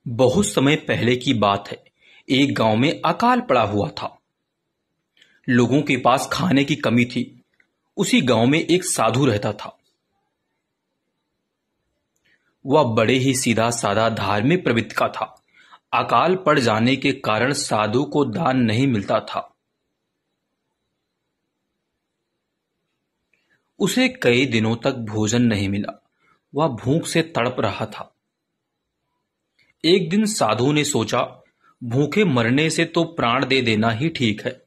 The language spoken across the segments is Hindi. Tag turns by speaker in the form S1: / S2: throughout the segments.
S1: बहुत समय पहले की बात है। एक गांव में अकाल पड़ा हुआ था। लोगों के पास खाने की कमी थी। उसी गांव में एक साधु रहता था। वह बड़े ही सीधा साधा धार्मिक प्रवृत्ति का था। अकाल पड़ जाने के कारण साधु को दान नहीं मिलता था। उसे कई दिनों तक भोजन नहीं मिला। वह भूख से तड़प रहा था। एक दिन साधु ने सोचा, भूखे मरने से तो प्राण दे देना ही ठीक है।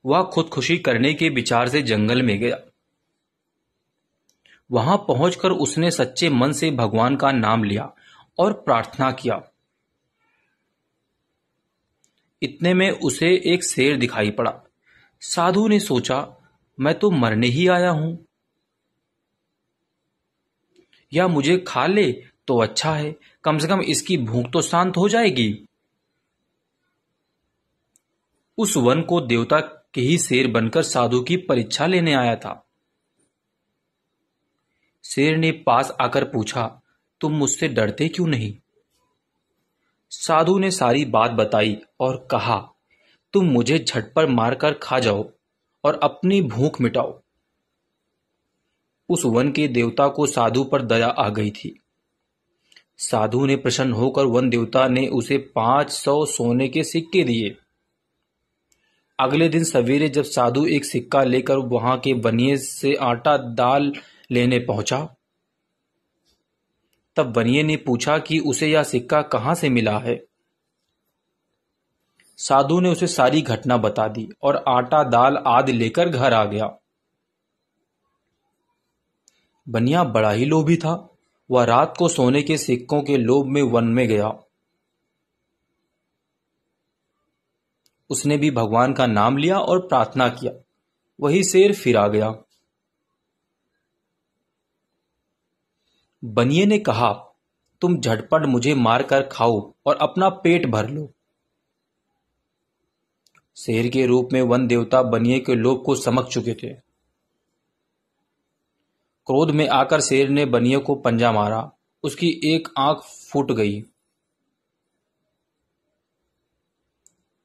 S1: वह खुदकुशी करने के विचार से जंगल में गया। वहां पहुंचकर उसने सच्चे मन से भगवान का नाम लिया और प्रार्थना किया। इतने में उसे एक शेर दिखाई पड़ा। साधु ने सोचा, मैं तो मरने ही आया हूं, या मुझे खा ले तो अच्छा है, कम से कम इसकी भूख तो शांत हो जाएगी। उस वन को देवता के ही शेर बनकर साधु की परीक्षा लेने आया था। शेर ने पास आकर पूछा, तुम मुझसे डरते क्यों नहीं? साधु ने सारी बात बताई और कहा, तुम मुझे झटपट मारकर खा जाओ और अपनी भूख मिटाओ। उस वन के देवता को साधु पर दया आ गई थी। साधु ने प्रसन्न होकर वन देवता ने उसे 500 सोने के सिक्के दिए। अगले दिन सवेरे जब साधु एक सिक्का लेकर वहां के बनिए से आटा दाल लेने पहुंचा, तब बनिए ने पूछा कि उसे यह सिक्का कहां से मिला है। साधु ने उसे सारी घटना बता दी और आटा दाल आदि लेकर घर आ गया। बनिया बड़ा ही लोभी था। वह रात को सोने के सिक्कों के लोभ में वन में गया। उसने भी भगवान का नाम लिया और प्रार्थना किया। वही शेर फिर आ गया। बनिए ने कहा, तुम झटपट मुझे मारकर खाओ और अपना पेट भर लो। शेर के रूप में वन देवता बनिए के लोभ को समझ चुके थे। क्रोध में आकर शेर ने बनिए को पंजा मारा। उसकी एक आंख फूट गई।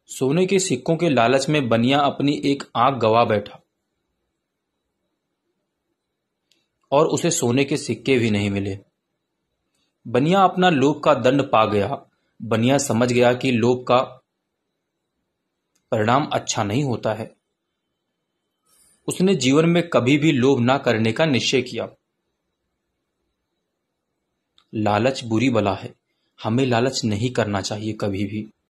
S1: सोने के सिक्कों के लालच में बनिया अपनी एक आंख गंवा बैठा और उसे सोने के सिक्के भी नहीं मिले। बनिया अपना लोभ का दंड पा गया। बनिया समझ गया कि लोभ का परिणाम अच्छा नहीं होता है। उसने जीवन में कभी भी लोभ ना करने का निश्चय किया। लालच बुरी बला है। हमें लालच नहीं करना चाहिए कभी भी।